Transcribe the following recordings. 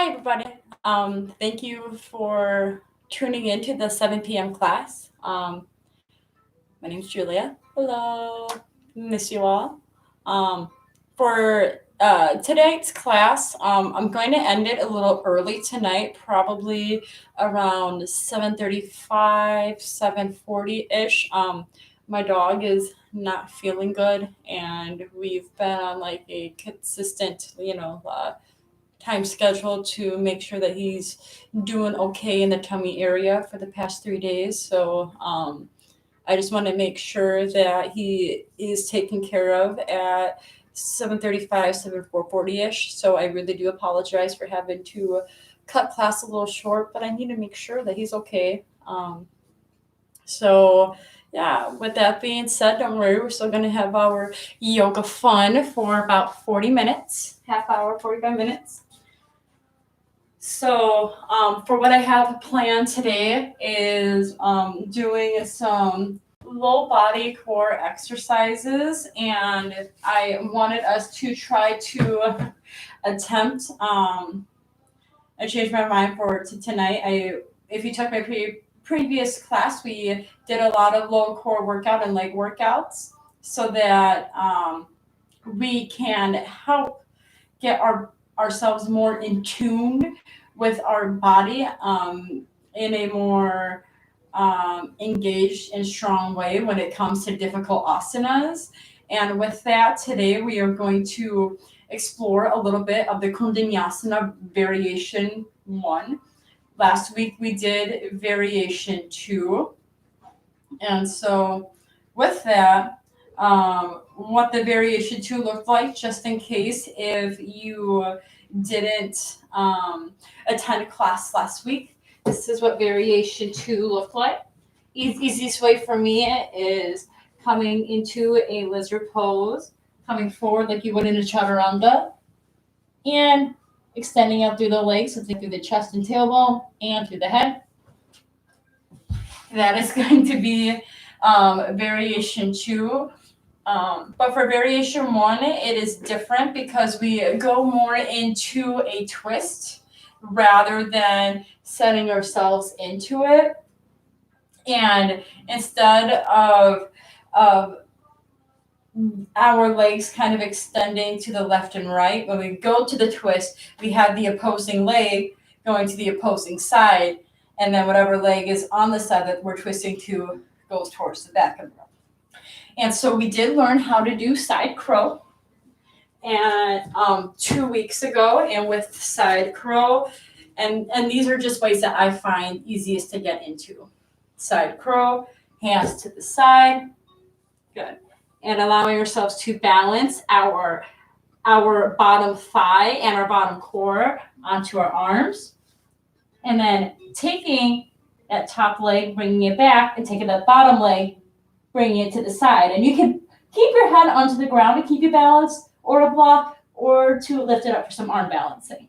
Hi, everybody. Thank you for tuning into the 7 p.m. class. My name's Julia. Hello. Miss you all. Um, for tonight's class, I'm going to end it a little early tonight, probably around 7:35, 7:40-ish. My dog is not feeling good, and we've been on like a consistent, time schedule to make sure that he's doing okay in the tummy area for the past 3 days. So I just want to make sure that he is taken care of at 7:35, 7:40-ish. So I really do apologize for having to cut class a little short, but I need to make sure that he's okay. So yeah, with that being said, don't worry, we're still gonna have our yoga fun for about 40 minutes, half hour, 45 minutes. So, for what I have planned today is doing some low body core exercises, and I wanted us to try to attempt. I changed my mind for tonight. If you took my previous class, we did a lot of low core workout and leg workouts, so that we can help get ourselves more in tune with our body in a more engaged and strong way when it comes to difficult asanas. And with that, today we are going to explore a little bit of the Kundalini variation one. Last week we did variation two. And so with that, what the variation two looked like, just in case if you didn't attend class last week. This is what variation two looked like. Easiest way for me is coming into a lizard pose, coming forward like you would in a chaturanga, and extending out through the legs, so through the chest and tailbone, and through the head. That is going to be variation two. But for variation one, it is different because we go more into a twist rather than setting ourselves into it. And instead of our legs kind of extending to the left and right, when we go to the twist, we have the opposing leg going to the opposing side, and then whatever leg is on the side that we're twisting to goes towards the back of the room. And so we did learn how to do side crow, and 2 weeks ago, and with side crow, and these are just ways that I find easiest to get into. Side crow, hands to the side, good, and allowing ourselves to balance our bottom thigh and our bottom core onto our arms, and then taking that top leg, bringing it back, and taking that bottom leg, bringing it to the side. And you can keep your head onto the ground to keep you balanced, or a block, or to lift it up for some arm balancing.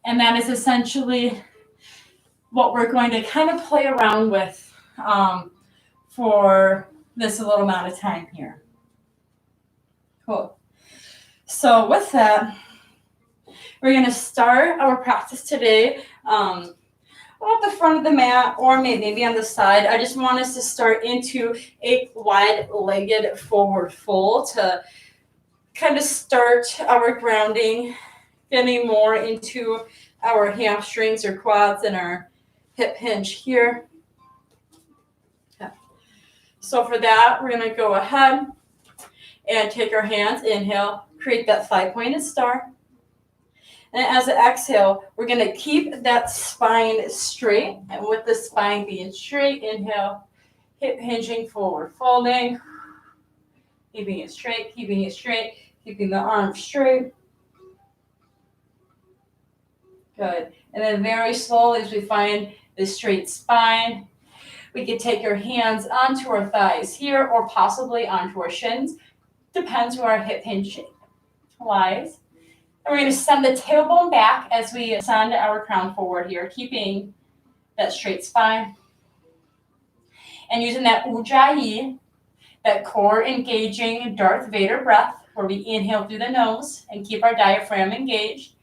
And that is essentially what we're going to kind of play around with for this little amount of time here. Cool. So with that, we're going to start our practice today at the front of the mat, or maybe on the side. I just want us to start into a wide-legged forward fold to kind of start our grounding, getting more into our hamstrings or quads and our hip hinge here. Okay. So for that, we're going to go ahead and take our hands, inhale, create that 5-pointed star. And as an exhale, we're going to keep that spine straight. And with the spine being straight, inhale, hip hinging, forward folding. Keeping it straight, keeping the arms straight. Good. And then very slowly, as we find the straight spine, we can take our hands onto our thighs here, or possibly onto our shins. Depends where our hip hinge lies. And we're going to send the tailbone back as we send our crown forward here, keeping that straight spine. And using that Ujjayi, that core engaging Darth Vader breath, where we inhale through the nose and keep our diaphragm engaged.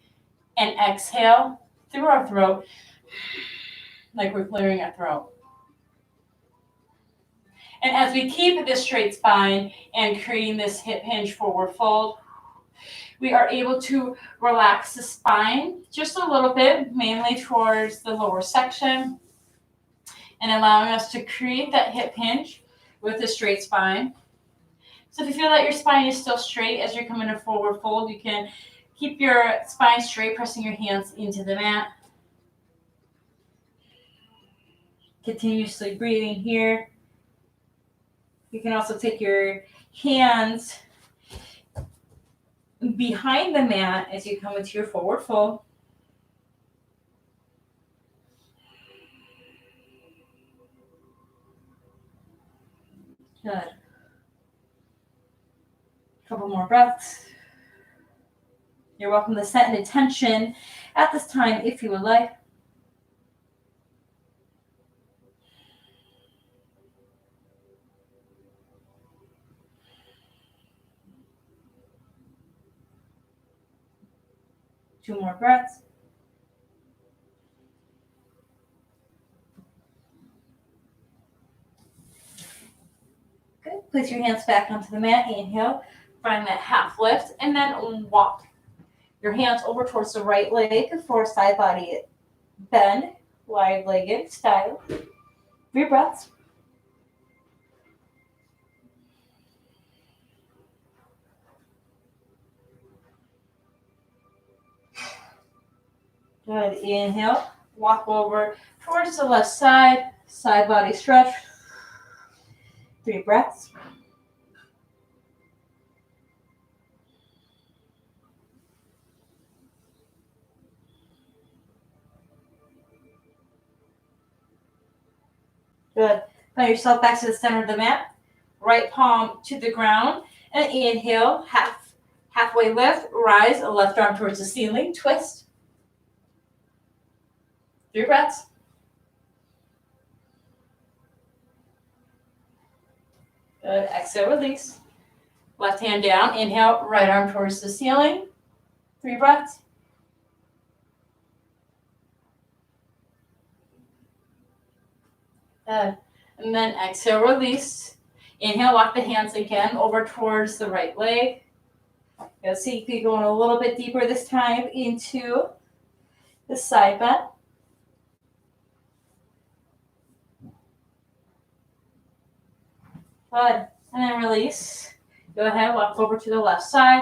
and exhale through our throat like we're clearing our throat. And as we keep this straight spine and creating this hip hinge forward fold, we are able to relax the spine just a little bit, mainly towards the lower section, and allowing us to create that hip hinge with a straight spine. So if you feel that your spine is still straight as you're coming to forward fold, you can keep your spine straight, pressing your hands into the mat. Continuously breathing here. You can also take your hands behind the mat as you come into your forward fold. Good. Couple more breaths. You're welcome to set an intention at this time if you would like. Two more breaths. Good. Place your hands back onto the mat. Inhale. Find that half lift and then walk your hands over towards the right leg for side body bend, wide-legged style. 3 breaths. Good. Inhale. Walk over towards the left side, side body stretch. 3 breaths. Good. Put yourself back to the center of the mat. Right palm to the ground. And inhale, halfway lift, rise, left arm towards the ceiling, twist. 3 breaths. Good. Exhale, release. Left hand down. Inhale, right arm towards the ceiling. 3 breaths. Good. And then exhale, release. Inhale, walk the hands again over towards the right leg. You'll see you keep going a little bit deeper this time into the side bend. Good. And then release. Go ahead, walk over to the left side.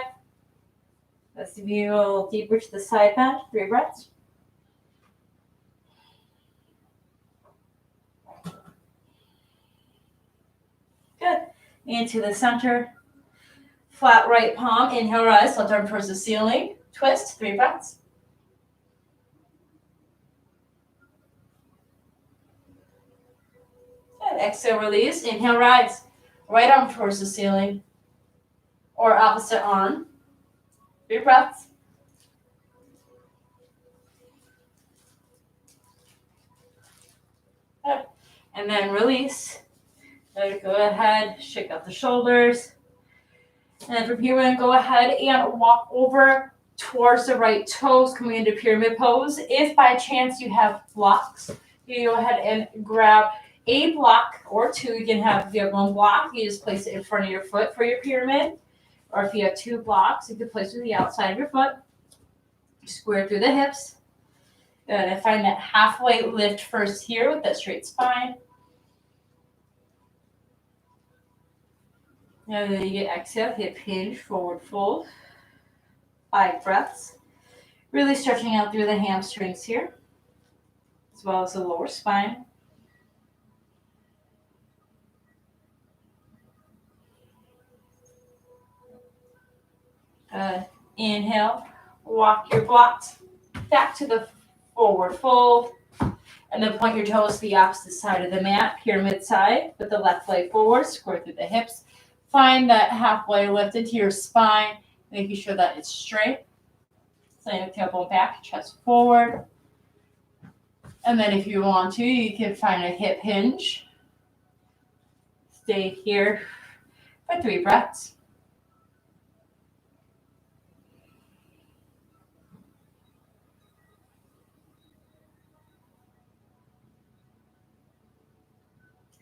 Let's view a little deeper to the side bend. 3 breaths. Good. Into the center. Flat right palm. Inhale, rise. Left arm towards the ceiling. Twist. 3 breaths. Good. Exhale, release. Inhale, rise. Right arm towards the ceiling. Or opposite arm. 3 breaths. Good. And then release. Go ahead, shake out the shoulders. And then from here, we're going to go ahead and walk over towards the right toes, coming into pyramid pose. If by chance you have blocks, you go ahead and grab a block or 2. You can have, if you have 1 block, you just place it in front of your foot for your pyramid. Or if you have 2 blocks, you can place it to the outside of your foot. Square through the hips. And find that halfway lift first here with that straight spine. And then you get exhale, hip hinge, forward fold. 5 breaths. Really stretching out through the hamstrings here, as well as the lower spine. Inhale, walk your blocks back to the forward fold. And then point your toes to the opposite side of the mat, pyramid side, with the left leg forward, square through the hips. Find that halfway lift into your spine, making sure that it's straight. Send the tailbone back, chest forward. And then if you want to, you can find a hip hinge. Stay here for 3 breaths.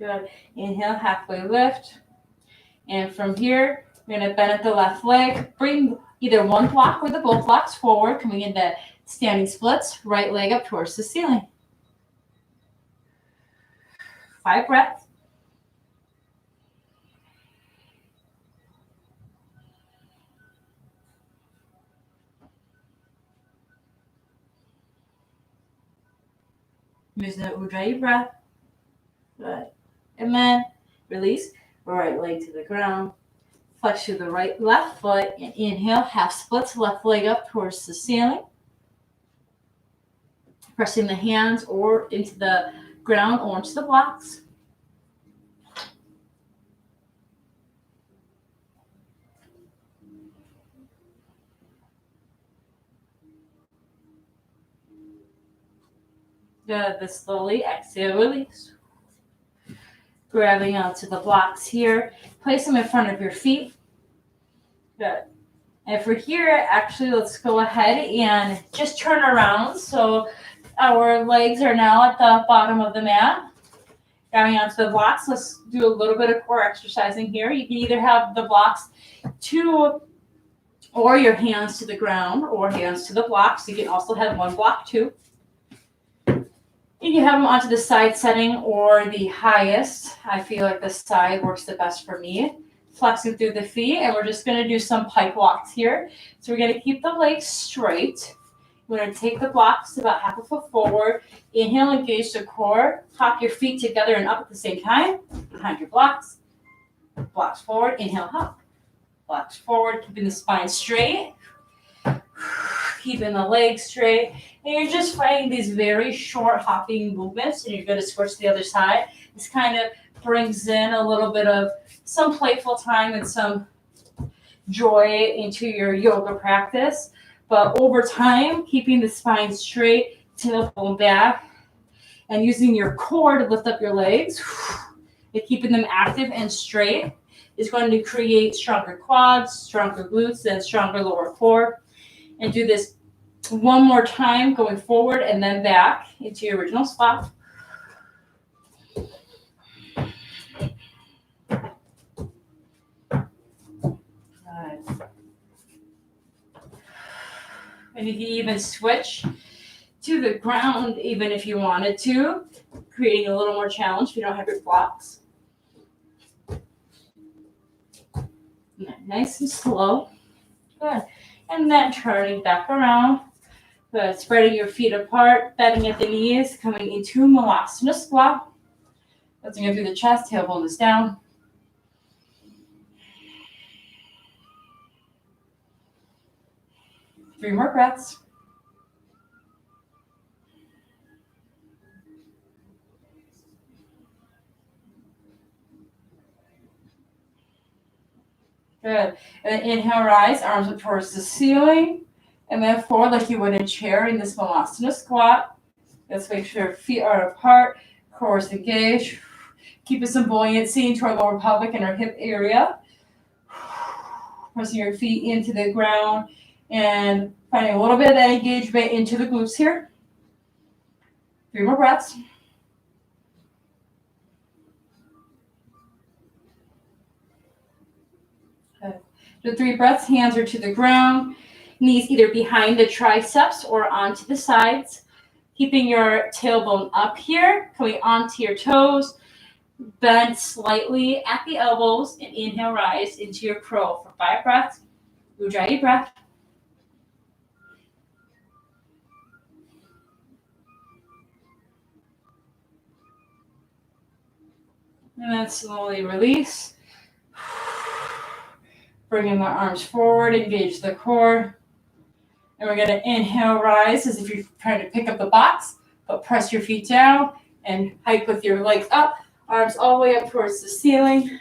Good. Inhale, halfway lift. And from here, you're going to bend at the left leg. Bring either one block or the both blocks forward, coming into standing splits. Right leg up towards the ceiling. 5 breaths. Using the Ujjayi breath. Good. And then release. Right leg to the ground. Flex through the left foot. And inhale, half splits. Left leg up towards the ceiling. Pressing the hands or into the ground or into the blocks. Good. Then slowly exhale, release. Grabbing onto the blocks here. Place them in front of your feet. Good. And for here, actually, let's go ahead and just turn around. So our legs are now at the bottom of the mat. Grabbing onto the blocks. Let's do a little bit of core exercising here. You can either have the blocks or your hands to the ground or hands to the blocks. You can also have one block too. You can have them onto the side setting or the highest. I feel like the side works the best for me. Flexing through the feet, and we're just going to do some pike walks here. So we're going to keep the legs straight. We're going to take the blocks about half a foot forward. Inhale, engage the core. Hop your feet together and up at the same time. Behind your blocks. Blocks forward. Inhale, hop. Blocks forward, keeping the spine straight. Keeping the legs straight. And you're just finding these very short hopping movements, and you're going to switch to the other side. This kind of brings in a little bit of some playful time and some joy into your yoga practice. But over time, keeping the spine straight, tailbone back, and using your core to lift up your legs, and keeping them active and straight is going to create stronger quads, stronger glutes, and stronger lower core. And do this one more time, going forward and then back into your original spot. And you can even switch to the ground, even if you wanted to, creating a little more challenge if you don't have your blocks. Nice and slow. Good. And then turning back around. Good. Spreading your feet apart, bending at the knees, coming into Malasana squat. Lifting up through the chest, tailbone is down. Three more breaths. Good. And then inhale, rise, arms up towards the ceiling. And then forward like you would in chair in this Malasana squat. Let's make sure your feet are apart, core is engaged. Keeping some buoyancy into our lower pelvic and our hip area. Pressing your feet into the ground and finding a little bit of that engagement into the glutes here. 3 more breaths. Okay. The 3 breaths, hands are to the ground, knees either behind the triceps or onto the sides. Keeping your tailbone up here, coming onto your toes, bend slightly at the elbows, and inhale, rise into your crow for 5 breaths. Ujjayi breath. And then slowly release. Bringing the arms forward, engage the core. And we're going to inhale, rise as if you're trying to pick up the box, but press your feet down and hike with your legs up, arms all the way up towards the ceiling.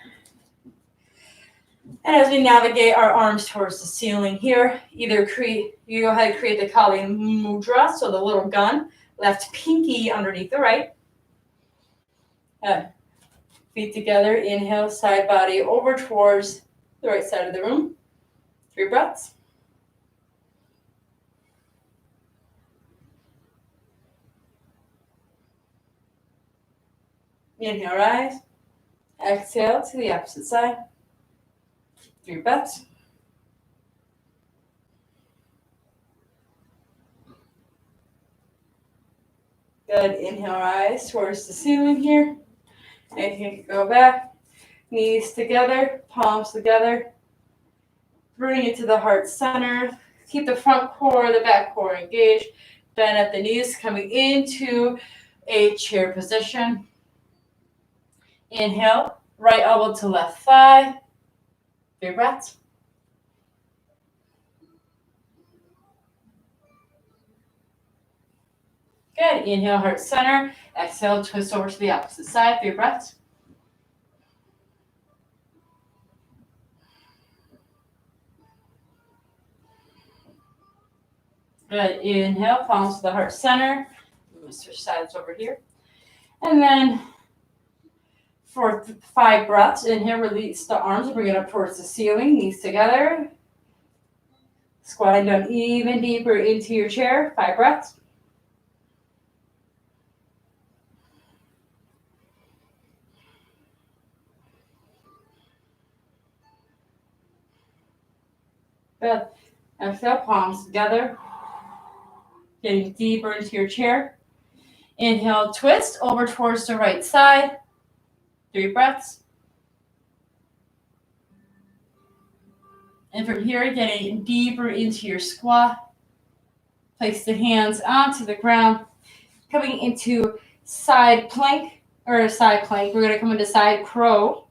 And as we navigate our arms towards the ceiling here, you go ahead and create the Kali Mudra, so the little gun, left pinky underneath the right. Feet together, inhale, side body over towards the right side of the room. 3 breaths. Inhale, rise. Exhale to the opposite side. 3 breaths. Good. Inhale, rise towards the ceiling here. And you can go back. Knees together, palms together. Bring it to the heart center. Keep the front core, the back core engaged. Bend at the knees, coming into a chair position. Inhale, right elbow to left thigh. 3 breaths. Good. Inhale, heart center. Exhale, twist over to the opposite side. 3 breaths. Good. Inhale, palms to the heart center. I'm going to switch sides over here. And then for 5 breaths, inhale, release the arms, bring it up towards the ceiling, knees together. Squatting down even deeper into your chair. 5 breaths. Good. Exhale, palms together. Getting deeper into your chair. Inhale, twist over towards the right side. 3 breaths. And from here, getting deeper into your squat. Place the hands onto the ground. Coming into side plank, or side plank. We're going to come into side crow.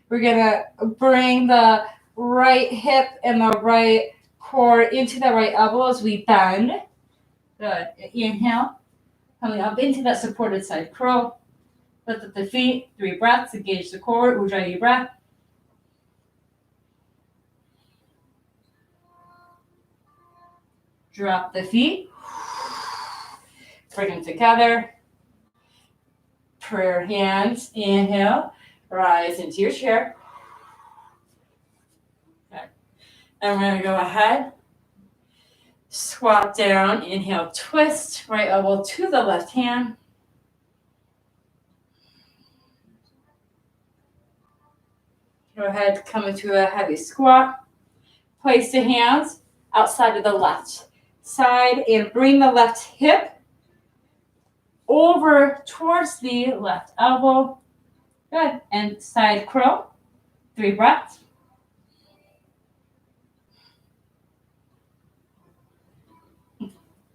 We're going to bring the right hip and the right core into the right elbow as we bend. Good. Inhale. Coming up into that supported side crow. Lift up the feet. 3 breaths. Engage the core. Ujjayi breath. Drop the feet. Bring them together. Prayer hands. Inhale. Rise into your chair. Okay. And we're going to go ahead. Squat down. Inhale. Twist. Right elbow to the left hand. Go ahead. Come into a heavy squat. Place the hands outside of the left side and bring the left hip over towards the left elbow. Good. And side crow. 3 breaths.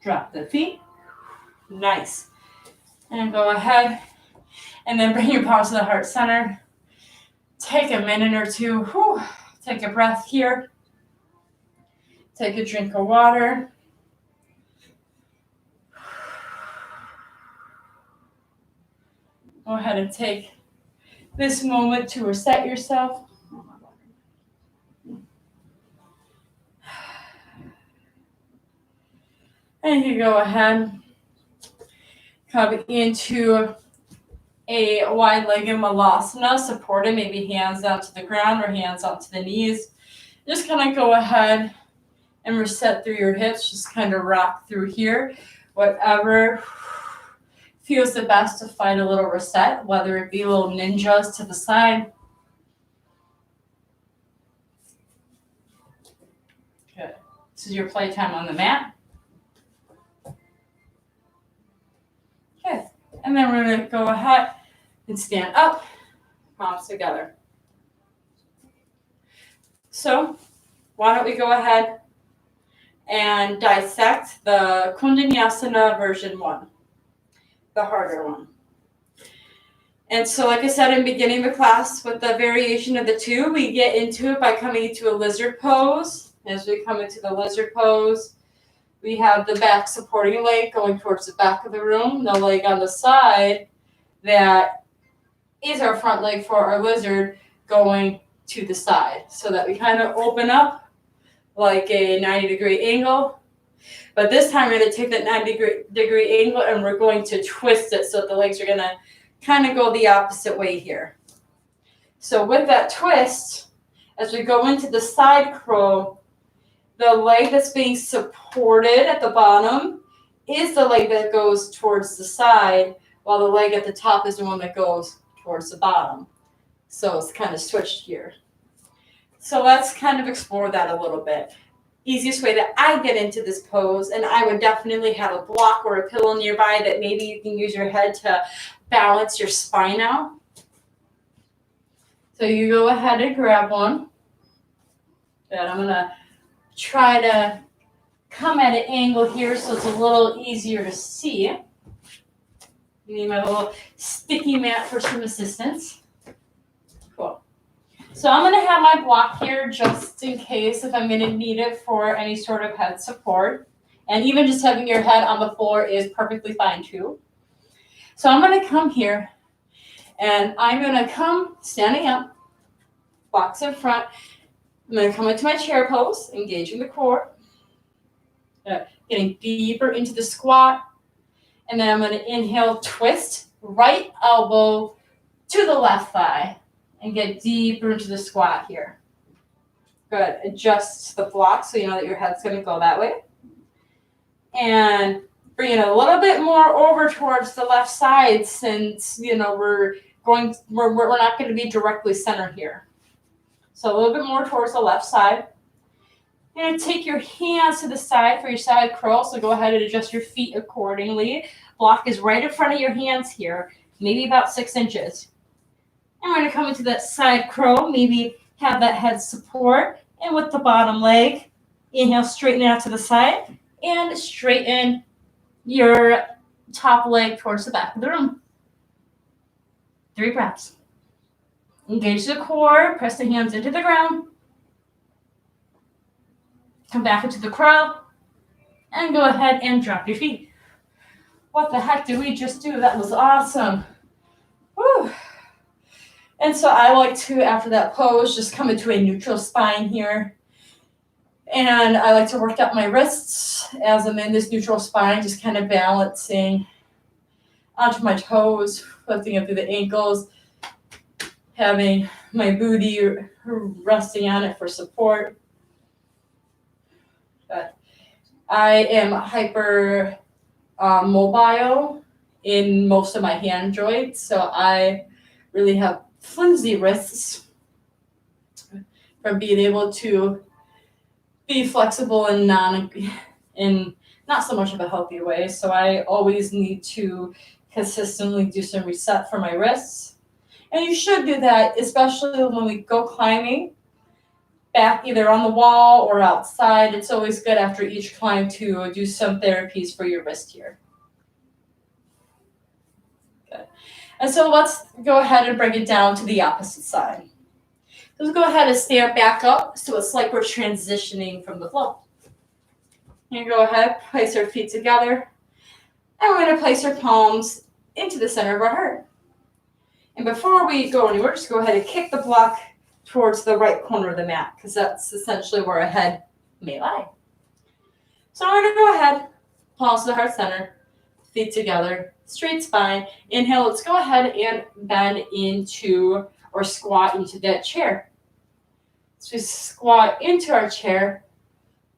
Drop the feet. Nice. And go ahead and then bring your palms to the heart center. Take a minute or two. Whew. Take a breath here. Take a drink of water. Go ahead and take this moment to reset yourself. And you go ahead, come into a wide-legged malasana, supported, maybe hands down to the ground or hands onto the knees. Just kind of go ahead and reset through your hips. Just kind of rock through here. Whatever feels the best to find a little reset, whether it be little ninjas to the side. Good. This is your playtime on the mat. Okay. And then we're going to go ahead and stand up, palms together. So why don't we go ahead and dissect the Kundalini version 1, the harder one. And so like I said in beginning the class, with the variation of the 2, we get into it by coming into a lizard pose. As we come into the lizard pose, we have the back supporting leg going towards the back of the room, the leg on the side that is our front leg for our lizard going to the side, so that we kind of open up like a 90-degree angle. But this time we're going to take that 90-degree angle and we're going to twist it so that the legs are going to kind of go the opposite way here. So with that twist, as we go into the side crow, the leg that's being supported at the bottom is the leg that goes towards the side, while the leg at the top is the one that goes towards the bottom. So it's kind of switched here. So let's kind of explore that a little bit. Easiest way that I get into this pose, and I would definitely have a block or a pillow nearby that maybe you can use your head to balance your spine out. So you go ahead and grab one. And I'm going to try to come at an angle here so it's a little easier to see. I need my little sticky mat for some assistance. Cool. So I'm going to have my block here just in case if I'm going to need it for any sort of head support. And even just having your head on the floor is perfectly fine too. So I'm going to come here and I'm going to come standing up, blocks in front. I'm going to come into my chair pose, engaging the core, getting deeper into the squat. And then I'm going to inhale, twist, right elbow to the left thigh. And get deeper into the squat here. Good. Adjust the block so you know that your head's going to go that way. And bring it a little bit more over towards the left side since, we're not going to be directly centered here. So a little bit more towards the left side. And take your hands to the side for your side curl. So go ahead and adjust your feet accordingly. Block is right in front of your hands here, maybe about 6 inches. And we're going to come into that side curl, maybe have that head support. And with the bottom leg, inhale, straighten it out to the side. And straighten your top leg towards the back of the room. 3 breaths. Engage the core, press the hands into the ground. Come back into the curl. And go ahead and drop your feet. What the heck did we just do? That was awesome. Woo. And so I like to, after that pose, just come into a neutral spine here. And I like to work out my wrists as I'm in this neutral spine, just kind of balancing onto my toes, lifting up through the ankles, having my booty resting on it for support. But I am hyper mobile in most of my hand joints, so I really have flimsy wrists from being able to be flexible and not so much of a healthy way. So I always need to consistently do some reset for my wrists. And you should do that, especially when we go climbing back either on the wall or outside. It's always good after each climb to do some therapies for your wrist here. Good. And so let's go ahead and bring it down to the opposite side. Let's go ahead and stand back up so it's like we're transitioning from the floor. You go ahead, place our feet together, and we're going to place our palms into the center of our heart. And before we go anywhere, just go ahead and kick the block towards the right corner of the mat, because that's essentially where our head may lie. So we're going to go ahead, palms to the heart center, feet together, straight spine. Inhale, let's go ahead and bend into or squat into that chair. So we squat into our chair.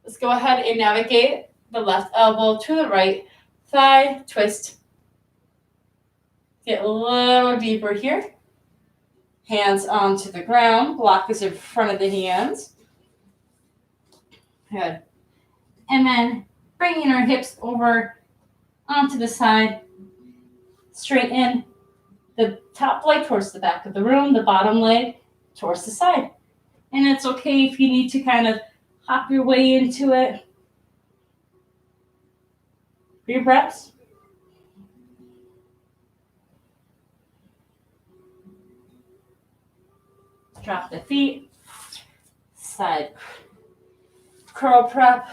Let's go ahead and navigate the left elbow to the right thigh, twist. Get a little deeper here. Hands onto the ground. Block is in front of the hands. Good. And then bringing our hips over onto the side. Straighten the top leg towards the back of the room, the bottom leg towards the side. And it's okay if you need to kind of hop your way into it. 3 breaths. Drop the feet. Side curl prep.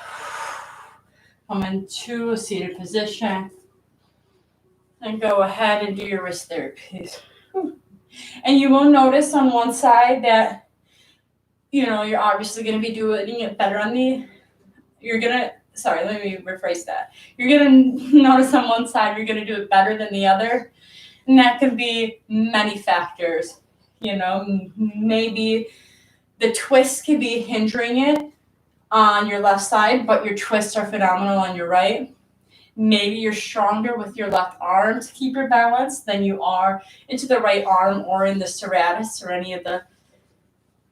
Come into a seated position. And go ahead and do your wrist therapies. And you will notice on one side that, you're obviously going to be doing it better on let me rephrase that. You're going to notice on one side you're going to do it better than the other. And that can be many factors. Maybe the twist could be hindering it on your left side, but your twists are phenomenal on your right. maybe you're stronger with your left arm to keep your balance than you are into the right arm or in the serratus or any of the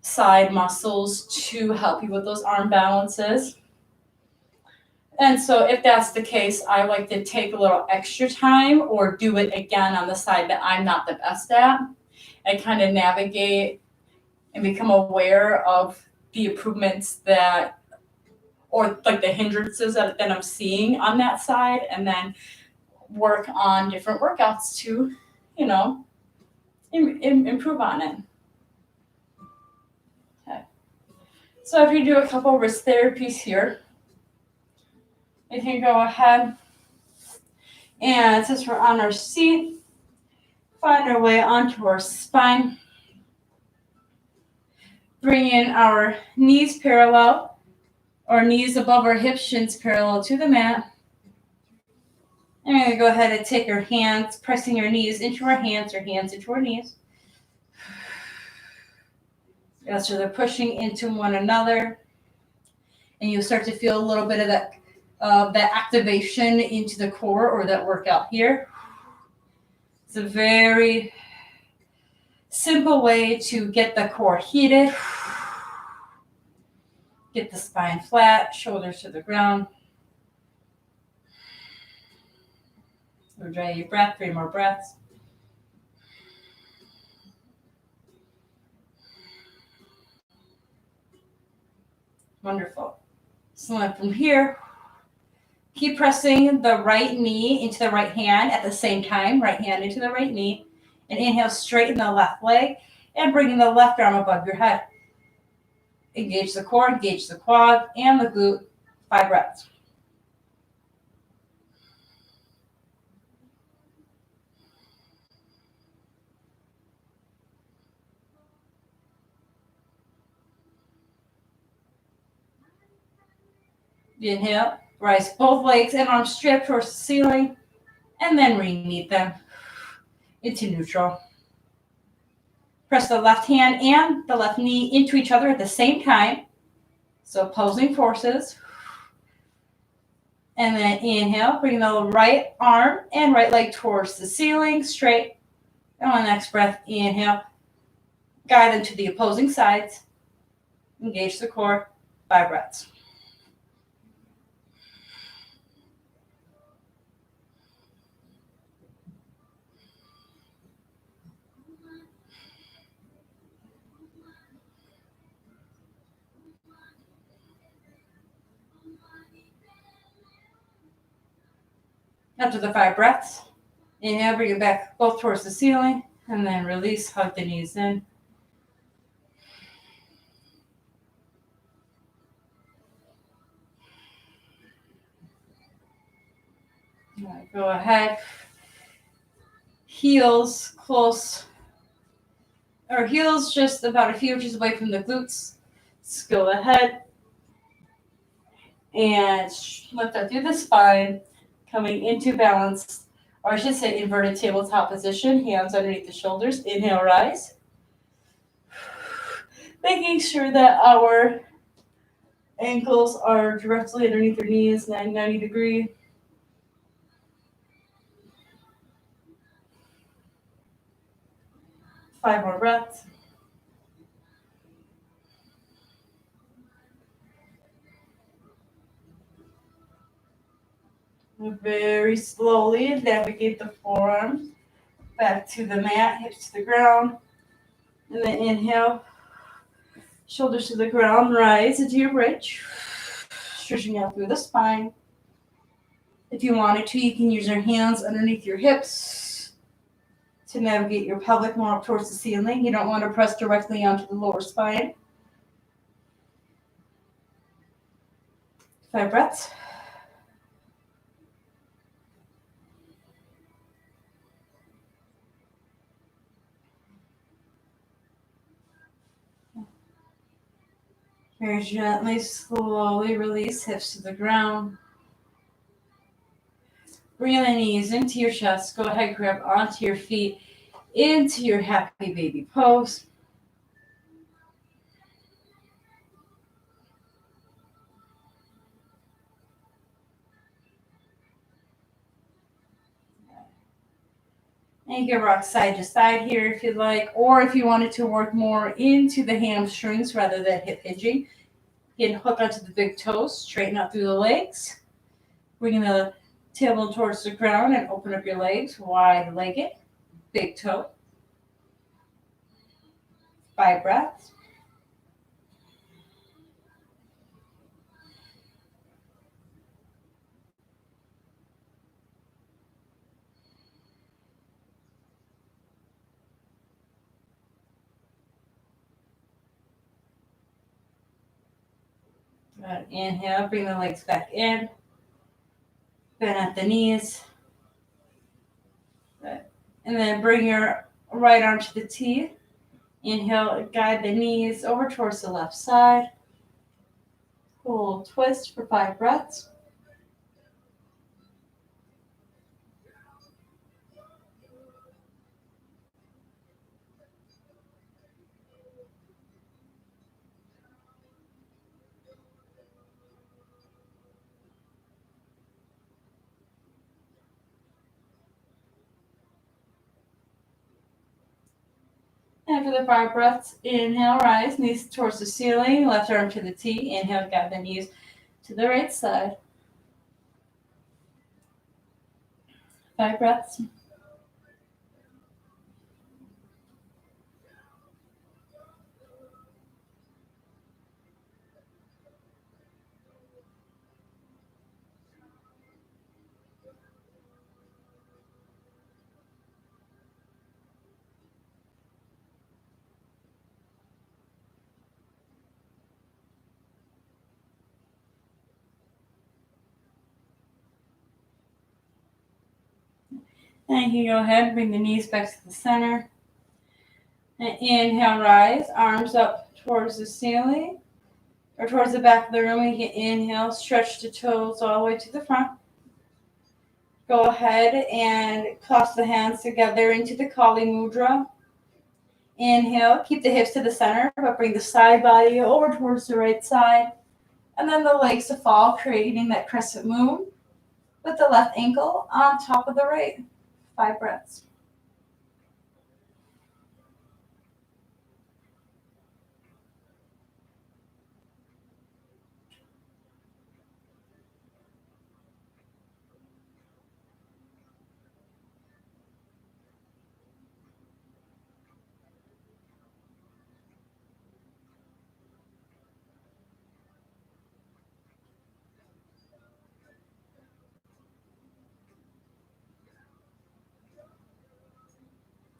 side muscles to help you with those arm balances. And so if that's the case, I like to take a little extra time or do it again on the side that I'm not the best at and kind of navigate and become aware of the improvements that, or like the hindrances that I'm seeing on that side, and then work on different workouts to, you know, improve on it. Okay. So if you do a couple wrist therapies here, you can go ahead and since we're on our seat, find our way onto our spine. Bring in our knees parallel, or knees above our hips, shins parallel to the mat. And we're going to go ahead and take our hands, pressing your knees into our hands into our knees. Yeah, so they're pushing into one another. And you'll start to feel a little bit of that activation into the core or that workout here. It's a very simple way to get the core heated. Get the spine flat, shoulders to the ground. Or dry your breath, 3 more breaths. Wonderful. So then from here, keep pressing the right knee into the right hand at the same time. Right hand into the right knee. And inhale, straighten the left leg and bringing the left arm above your head. Engage the core, engage the quad and the glute. 5 breaths. Inhale, rise both legs and arms straight towards the ceiling, and then re-meet them into neutral. Press the left hand and the left knee into each other at the same time. So opposing forces. And then inhale, bring the right arm and right leg towards the ceiling, straight. And on the next breath, inhale, guide them to the opposing sides. Engage the core, 5 breaths. After the 5 breaths, inhale, bring it back both towards the ceiling, and then release, hug the knees in. All right, go ahead. Heels close, or heels just about a few inches away from the glutes. Let's go ahead and lift up through the spine, coming into balance, or I should say inverted tabletop position, hands underneath the shoulders. Inhale, rise. Making sure that our ankles are directly underneath your knees, 90 degree. Five more breaths. Very slowly navigate the forearms back to the mat, hips to the ground. And then inhale, shoulders to the ground, rise into your bridge, stretching out through the spine. If you wanted to, you can use your hands underneath your hips to navigate your pelvic more up towards the ceiling. You don't want to press directly onto the lower spine. 5 breaths. Very gently, slowly release hips to the ground. Bring the knees into your chest. Go ahead, grab onto your feet into your happy baby pose. And you can rock side to side here if you'd like, or if you wanted to work more into the hamstrings rather than hip hinging, you can hook onto the big toes, straighten out through the legs, bringing the tailbone towards the ground and open up your legs, wide-legged, big toe. 5 breaths. Good. Inhale, bring the legs back in, bend at the knees. Good. And then bring your right arm to the T. Inhale, guide the knees over towards the left side. Full twist for 5 breaths. And for the 5 breaths, inhale, rise, knees towards the ceiling, left arm to the T. Inhale, guide the knees to the right side. 5 breaths. And you can go ahead and bring the knees back to the center. And inhale, rise, arms up towards the ceiling or towards the back of the room. You can inhale, stretch the toes all the way to the front. Go ahead and clasp the hands together into the Kali Mudra. Inhale, keep the hips to the center, but bring the side body over towards the right side. And then the legs to fall, creating that crescent moon with the left ankle on top of the right. 5 breaths.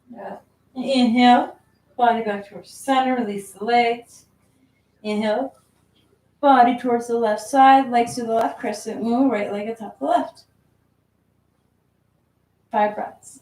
Yeah. Inhale, body back towards the center, release the legs. Inhale, body towards the left side, legs to the left, crescent moon, right leg atop the left. 5 breaths.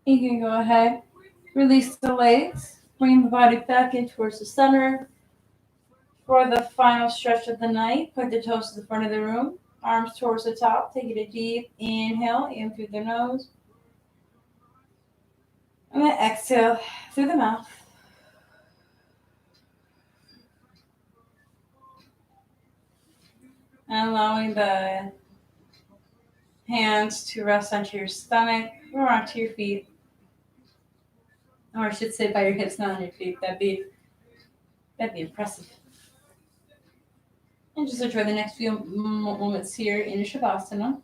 You can go ahead, release the legs, bring the body back in towards the center. For the final stretch of the night, point the toes to the front of the room, arms towards the top. Take it a deep inhale in through the nose. And then exhale through the mouth. And allowing the hands to rest onto your stomach or onto your feet. Or I should say by your hips, not on your feet. That'd be impressive. And just enjoy the next few moments here in Shavasana.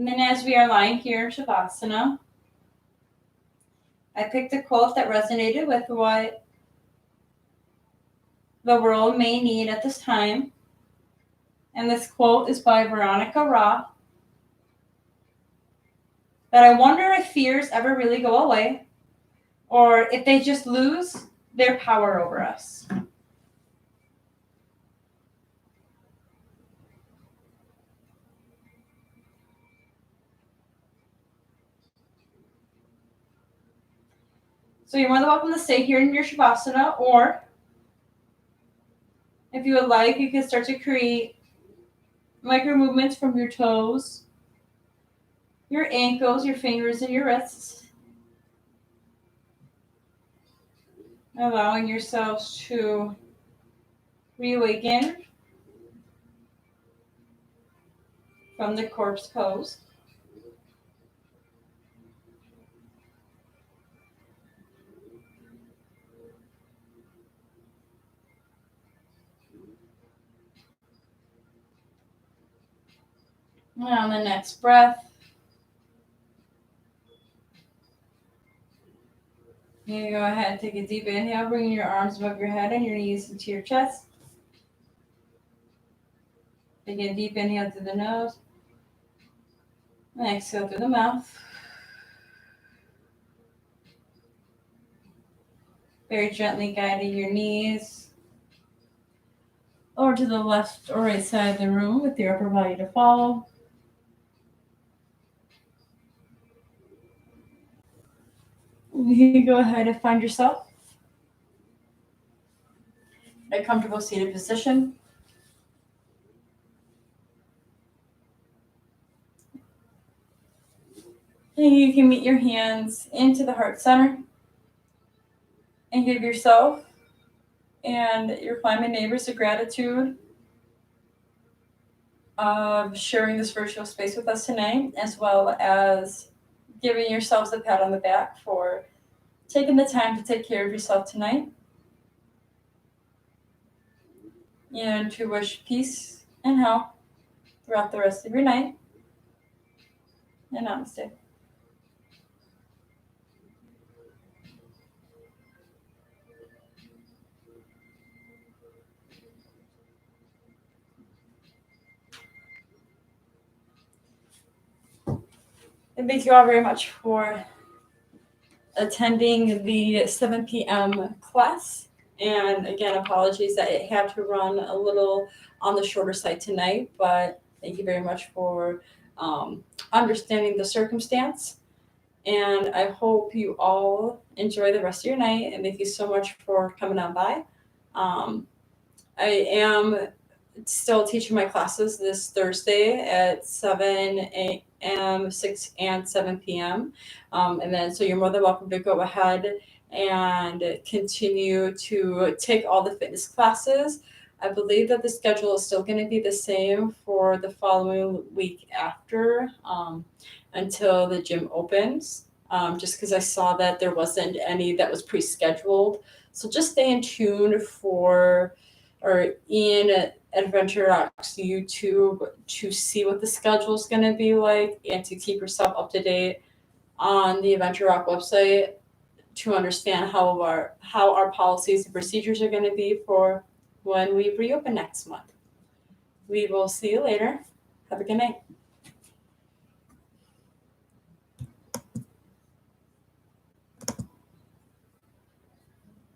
And then as we are lying here in Shavasana, I picked a quote that resonated with what the world may need at this time. And this quote is by Veronica Roth. That I wonder if fears ever really go away, or if they just lose their power over us. So you're more than welcome to stay here in your Shavasana, or if you would like, you can start to create micro movements from your toes, your ankles, your fingers, and your wrists. Allowing yourselves to reawaken from the corpse pose. And on the next breath, you go ahead and take a deep inhale, bringing your arms above your head and your knees into your chest. Take a deep inhale through the nose, and exhale through the mouth. Very gently guiding your knees over to the left or right side of the room with your upper body to follow. You can go ahead and find yourself a comfortable seated position. And you can meet your hands into the heart center and give yourself and your climbing neighbors a gratitude of sharing this virtual space with us tonight, as well as giving yourselves a pat on the back for taking the time to take care of yourself tonight, and to wish peace and health throughout the rest of your night. And namaste. And thank you all very much for attending the 7 p.m. class. And again, apologies that it had to run a little on the shorter side tonight, but thank you very much for understanding the circumstance. And I hope you all enjoy the rest of your night. And thank you so much for coming on by. I am still teaching my classes this Thursday at 7 a.m., 6 and 7 p.m. And then so you're more than welcome to go ahead and continue to take all the fitness classes. I believe that the schedule is still going to be the same for the following week after until the gym opens, just because I saw that there wasn't any that was pre-scheduled. So just stay in tune for or in Adventure Rock's YouTube to see what the schedule is going to be like and to keep yourself up to date on the Adventure Rock website to understand how our policies and procedures are going to be for when we reopen next month. We will see you later. Have a good night.